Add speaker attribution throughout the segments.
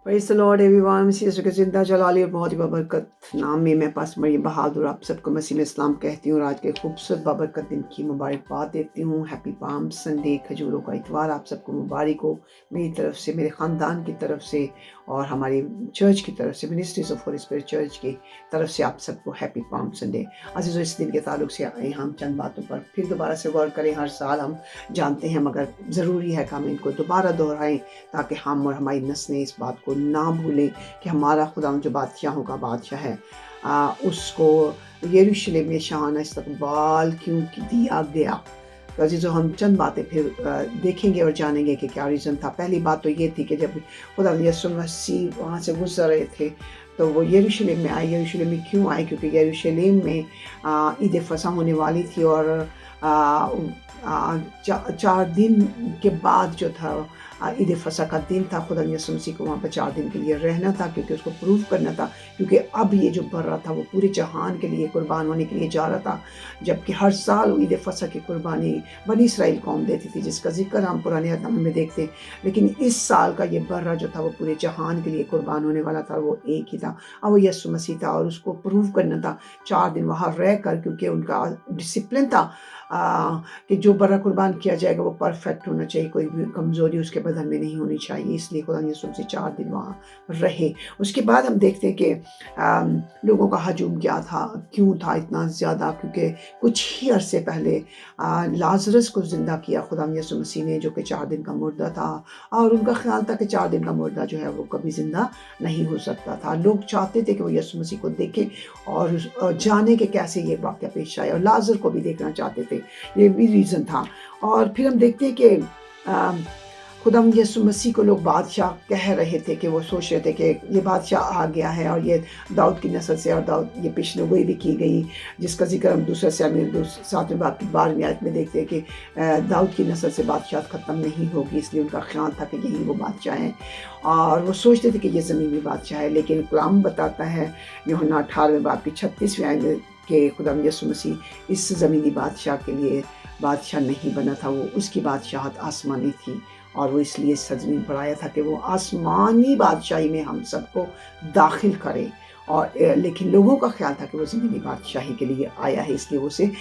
Speaker 1: Praise the Lord everyone. मसीह यीशु के ज़िंदा जलाली और बहुत ही बाबरकत नाम में मैं पास मरियम बहादुर आप सबको मसीह में इस्लाम कहती हूँ और आज के खूबसूरत बाबरकत दिन की मुबारकबाद देती हूँ। हैप्पी पाम संडे, खजूरों का इतवार आप सबको मुबारक हो मेरी तरफ से, मेरे ख़ानदान की तरफ से और हमारी चर्च की तरफ से, ministries of Holi spirit church की तरफ से आप सबको हैप्पी पाम संडे। अज़ीज़ों, इस दिन के ताल्लुक से आए हम चंद बातों पर फिर दोबारा से गौर करें। हर साल हम जानते हैं मगर ज़रूरी है कि हम इनको दोबारा दोहराएं ताकि हम और हमारी नस्लें इस बात को ना भूलें कि हमारा खुदा जो बादशाहों का बादशाह है उसको यरूशलेम में शान इस्तकबाल क्यों दिया गया। तो अजीज़ों, हम चंद बातें फिर देखेंगे और जानेंगे कि क्या रीज़न था। पहली बात तो ये थी कि जब खुदा यीशु मसीह वहाँ से गुजर रहे थे तो वो यरूशलेम में आए। यरूशलेम में क्यों आए? क्योंकि यरूशलेम में ईद फसह होने वाली थी और 4 दिन के बाद जो था ईद फसह का दिन था। खुदा यीशु मसीह को वहाँ पर 4 दिन के लिए रहना था क्योंकि उसको प्रूव करना था, क्योंकि अब ये जो बर्रा था वो पूरे जहान के लिए कुर्बान होने के लिए जा रहा था। जबकि हर साल ईद फसह की कुर्बानी बनी इसराइल कौम देती थी, जिसका जिक्र हम पुराने अहद में देखते हैं। लेकिन इस साल का ये बर्रा जो था वो पूरे जहान के लिए कुर्बान होने वाला था, वो एक ही था और वो यीशु मसीह था। और उसको प्रूव करना था 4 दिन वहाँ रह कर, क्योंकि उनका डिसिप्लिन था कि जो बर्रा कुर्बान किया जाएगा वो परफेक्ट होना चाहिए, कोई भी कमज़ोरी उसके बदन में नहीं होनी चाहिए। इसलिए खुदा यीशु मसीह 4 दिन वहाँ रहे। उसके बाद हम देखते हैं कि लोगों का हजूम क्या था, क्यों था इतना ज़्यादा? क्योंकि कुछ ही अरसे पहले लाजरस को ज़िंदा किया खुदा यीशु मसीह ने, जो कि 4 दिन का मुर्दा था और उनका ख्याल था कि 4 दिन का मुर्दा जो है वो कभी ज़िंदा नहीं हो सकता था। लोग चाहते थे कि वो यीशु मसीह को देखें और जाने कि कैसे ये वाक़या पेश आया, और लाजर को भी देखना चाहते थे। ये भी रीज़न था। और फिर हम देखते हैं कि खुदा यीशु मसीह को लोग बादशाह कह रहे थे कि वो सोच रहे थे कि ये बादशाह आ गया है और ये दाऊद की नस्ल से, और दाऊद ये पेशगोई भी की गई जिसका जिक्र हम दूसरे शमूएल 7वें बाब की 12वीं आयत में देखते हैं कि दाऊद की नस्ल से बादशाह ख़त्म नहीं होगी। इसलिए उनका ख्याल था कि यही वो बादशाह हैं और वो सोचते थे कि ये ज़मीनी बादशाह है। लेकिन कलाम बताता है यूहन्ना 18वें बाब की 36वीं आयत में कि खुदा यीशु मसीह इस ज़मीनी बादशाह के लिए बादशाह नहीं बना था, वो उसकी बादशाहत आसमानी थी और वो इसलिए सजमीन पर आया था कि वो आसमानी बादशाही में हम सबको दाखिल करे। और लेकिन लोगों का ख्याल था कि वो ज़मीनी बादशाही के लिए आया है, इसलिए वो से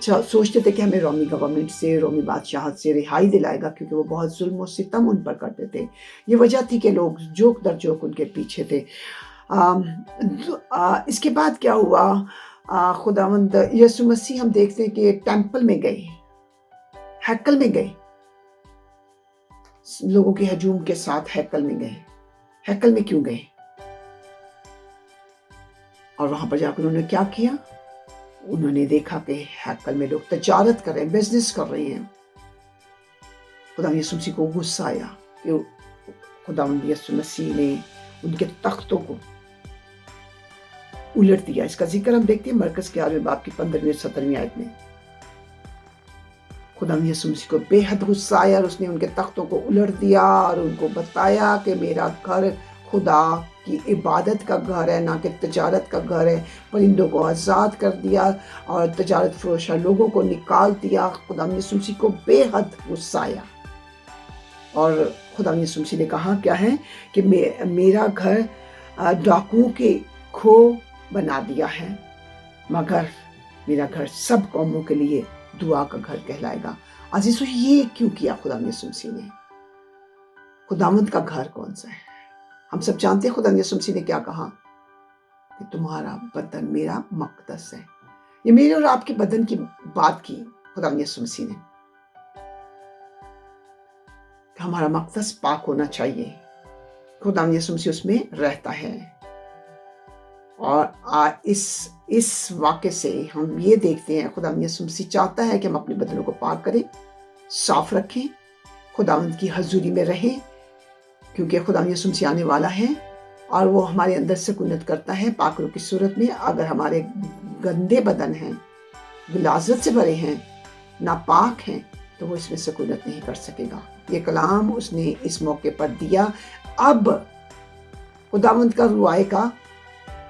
Speaker 1: सोचते थे कि हमें रोमी गवर्नमेंट से, रोमी बादशाहत से रिहाई दिलाएगा, क्योंकि वो बहुत जुल्म और सितम उन पर करते थे। ये वजह थी कि लोग जोक दर जोक उनके पीछे थे। इसके बाद क्या हुआ? खुदावंद यीशु मसीह हम देखते हैं कि टेंपल में गए, हैकल में गए, लोगों के हजूम के साथ हैकल में गए। हैकल में क्यों गए? और वहां पर जाकर उन्होंने क्या किया? उन्होंने देखा कि हैकल में लोग तजारत कर रहे हैं, बिजनेस कर रहे हैं। खुदा यीशु मसीह को गुस्सा आया कि खुदा यीशु मसीह ने उनके तख्तों को उलट दिया। इसका जिक्र हम देखते हैं मरकज़ के 8वें बाब की 15वीं और 17वीं आयत में। खुदा यीशु मसीह को बेहद गुस्सा आया और उसने उनके तख्तों को उलट दिया और उनको बताया कि मेरा घर खुदा की इबादत का घर है, ना कि तजारत का घर है। परिंदों को आज़ाद कर दिया और तजारत फरोशा लोगों को निकाल दिया। खुदा यीशु मसीह को बेहद गुस्सा आया और खुदा यीशु मसीह ने कहा क्या है कि मेरा घर डाकुओं के खो बना दिया है, मगर मेरा घर सब कौमों के लिए दुआ का घर कहलाएगा। अजीज़ों, ये क्यों किया खुदा यीशु मसीह ने? खुदावंद का घर कौन सा है? हम सब जानते हैं खुदा यीशु मसीह ने क्या कहा कि तुम्हारा बदन मेरा मक़दस है। ये मेरे और आपके बदन की बात की खुदा यीशु मसीह ने, हमारा मक़दस पाक होना चाहिए। खुदा यीशु मसीह उसमें रहता है। और इस वाक़े से हम ये देखते हैं खुदा यीशु मसीह चाहता है कि हम अपने बदनों को पाक करें, साफ रखें, खुदावंद की हजूरी में रहें, क्योंकि खुदा यीशु मसीह आने वाला है और वो हमारे अंदर सकूनत करता है पाक रूह की सूरत में। अगर हमारे गंदे बदन हैं, गिलाज़त से भरे हैं, नापाक हैं, तो वो इसमें सकूनत नहीं कर सकेगा। ये कलाम उसने इस मौके पर दिया। अब खुदावंद का रूह आएगा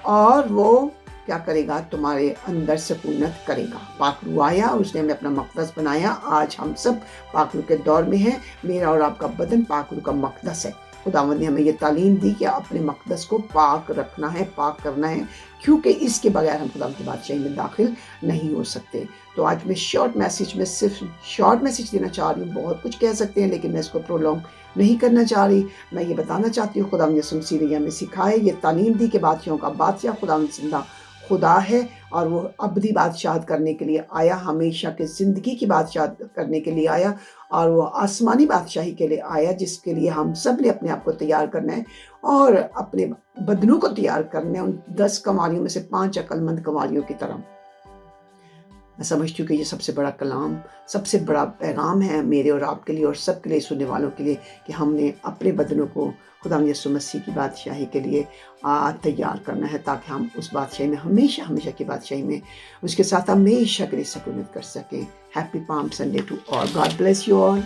Speaker 1: और वो क्या करेगा? तुम्हारे अंदर सकूनत करेगा। पाक रूह आया, उसने हमें अपना मक़दस बनाया। आज हम सब पाक रूह के दौर में हैं। मेरा और आपका बदन पाक रूह का मक़दस है। خداوند نے ہمیں یہ تعلیم دی کہ اپنے مقدس کو پاک رکھنا ہے، پاک کرنا ہے، کیونکہ اس کے بغیر ہم خدا کی بادشاہی میں داخل نہیں ہو سکتے۔ تو آج میں صرف شارٹ میسیج دینا چاہ رہی ہوں، بہت کچھ کہہ سکتے ہیں لیکن میں اس کو پرولونگ نہیں کرنا چاہ رہی۔ میں یہ بتانا چاہتی ہوں خداوند یسوع مسیح نے ہمیں سکھائے، یہ تعلیم دی کہ بادشاہوں کا بادشاہ خداوند زندہ خدا ہے، اور وہ ابدی بادشاہت کرنے کے لیے آیا، ہمیشہ کی زندگی کی بادشاہت کرنے کے لیے آیا، اور وہ آسمانی بادشاہی کے لیے آیا، جس کے لیے ہم سب نے اپنے آپ کو تیار کرنا ہے اور اپنے بدنوں کو تیار کرنا ہے، ان 10 کنواریوں میں سے 5 عقل مند کنواریوں کی طرح۔ میں سمجھتی ہوں کہ یہ سب سے بڑا کلام، سب سے بڑا پیغام ہے میرے اور آپ کے لیے اور سب کے لیے، سننے والوں کے لیے، کہ ہم نے اپنے بدنوں کو خدا یسوع مسیح کی بادشاہی کے لیے تیار کرنا ہے، تاکہ ہم اس بادشاہی میں ہمیشہ کی بادشاہی میں اس کے ساتھ ہمیشہ کے لیے سکونت کر سکیں۔ Happy palm Sunday to all, God bless you all.